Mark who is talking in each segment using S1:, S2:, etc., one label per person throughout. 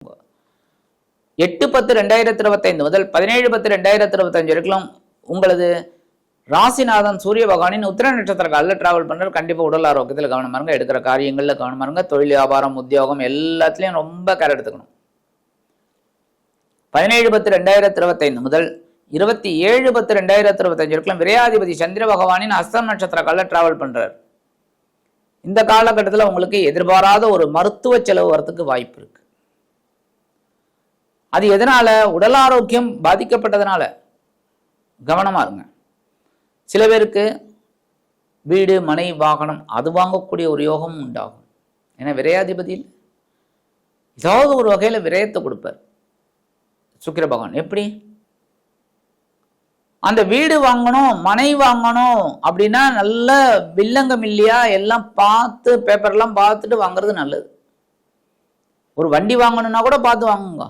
S1: 8-10-2025 முதல் 17-10-2025 வரைக்கும் உங்களது ராசிநாதன் சூரிய பகவானின் உத்திர நட்சத்திர காலில் டிராவல் பண்ணுறது கண்டிப்பாக உடல் ஆரோக்கியத்தில் கவனமாக இருங்க, எடுக்கிற காரியங்களில் கவனமாக இருங்க, தொழில் வியாபாரம் உத்தியோகம் எல்லாத்துலேயும் ரொம்ப கேர் எடுத்துக்கணும். 17-10-2025 முதல் 27-10-2025 வரைக்கும் விரையாதிபதி சந்திர பகவானின் அஸ்தம் நட்சத்திர காலில் டிராவல் பண்ணுறார். இந்த காலகட்டத்தில் உங்களுக்கு எதிர்பாராத ஒரு மருத்துவ செலவு வரத்துக்கு வாய்ப்பு இருக்கு. அது எதனால? உடல் ஆரோக்கியம் பாதிக்கப்பட்டதுனால கவனமா இருங்க. சில பேருக்கு வீடு மனை வாகனம் அது வாங்கக்கூடிய ஒரு யோகம் உண்டாகும். ஏன்னா விரையாதிபதியில் ஏதாவது ஒரு வகையில் விரயத்தை கொடுப்பார் சுக்கிர பகவான். எப்படி? அந்த வீடு வாங்கணும் மனை வாங்கணும் அப்படின்னா நல்ல வில்லங்கம் இல்லையா எல்லாம் பார்த்து பேப்பர்லாம் பார்த்துட்டு வாங்குறது நல்லது. ஒரு வண்டி வாங்கணும்னா கூட பார்த்து வாங்குங்க.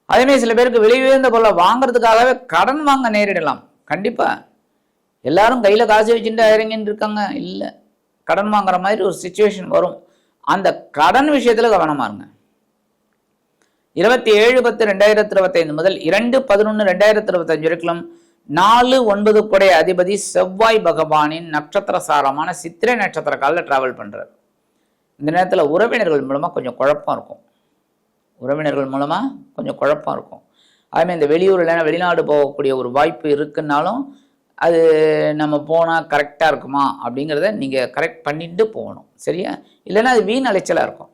S1: அதேமாதிரி சில பேருக்கு விலை உயர்ந்த பொருளை வாங்குறதுக்காகவே கடன் வாங்க நேரிடலாம். கண்டிப்பா எல்லாரும் கையில காசு வச்சுட்டு இறங்கின்னு இருக்காங்க, இல்லை, கடன் வாங்குற மாதிரி ஒரு சிச்சுவேஷன் வரும். அந்த கடன் விஷயத்துல கவனமா இருங்க. 27-10-2025 முதல் 2-11-2025 வரைக்கும் 4-9 குடை அதிபதி செவ்வாய் பகவானின் நட்சத்திர சாரமான சித்திரை நட்சத்திர காலில் டிராவல் பண்றார். இந்த நேரத்தில் உறவினர்கள் மூலமா கொஞ்சம் குழப்பம் இருக்கும். அதுமாதிரி இந்த வெளியூர்ல வெளிநாடு போகக்கூடிய ஒரு வாய்ப்பு இருக்குன்னாலும் அது நம்ம போனால் கரெக்டாக இருக்குமா அப்படிங்கிறத நீங்கள் கரெக்ட் பண்ணிட்டு போகணும். சரியா? இல்லைன்னா அது வீண் அலைச்சலாக இருக்கும்.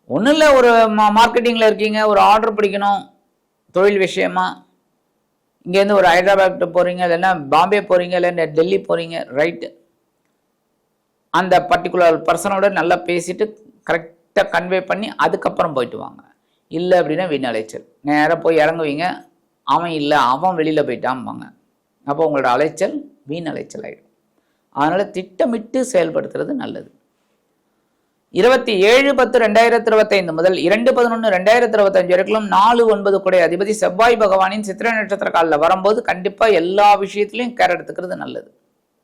S1: ஒன்றும் இல்லை, ஒரு மார்க்கெட்டிங்கில் இருக்கீங்க, ஒரு ஆர்டர் பிடிக்கணும் தொழில் விஷயமா, இங்கேருந்து ஒரு ஹைதராபாத் போகிறீங்க, இல்லைன்னா பாம்பே போகிறீங்க, இல்லை டெல்லி போகிறீங்க, ரைட்டு. அந்த பர்டிகுலர் பர்சனோட நல்லா பேசிட்டு கரெக்டாக கன்வே பண்ணி அதுக்கப்புறம் போயிட்டு வாங்க. இல்லை அப்படின்னா வீண் அலைச்சல். நேராக போய் இறங்குவீங்க, அவன் இல்லை அவன் வெளியில் போயிட்டான்பாங்க. அப்போ உங்களோட அலைச்சல் வீண் அலைச்சல் ஆகிடும். அதனால் திட்டமிட்டு செயல்படுத்துறது நல்லது. 27-10-2025 முதல் 2-11-2025 வரைக்கும் 4-9 குடை அதிபதி செவ்வாய் பகவானின் சித்திரை நட்சத்திர காலில் வரும்போது கண்டிப்பாக எல்லா விஷயத்துலையும் கேர் எடுத்துக்கிறது நல்லது.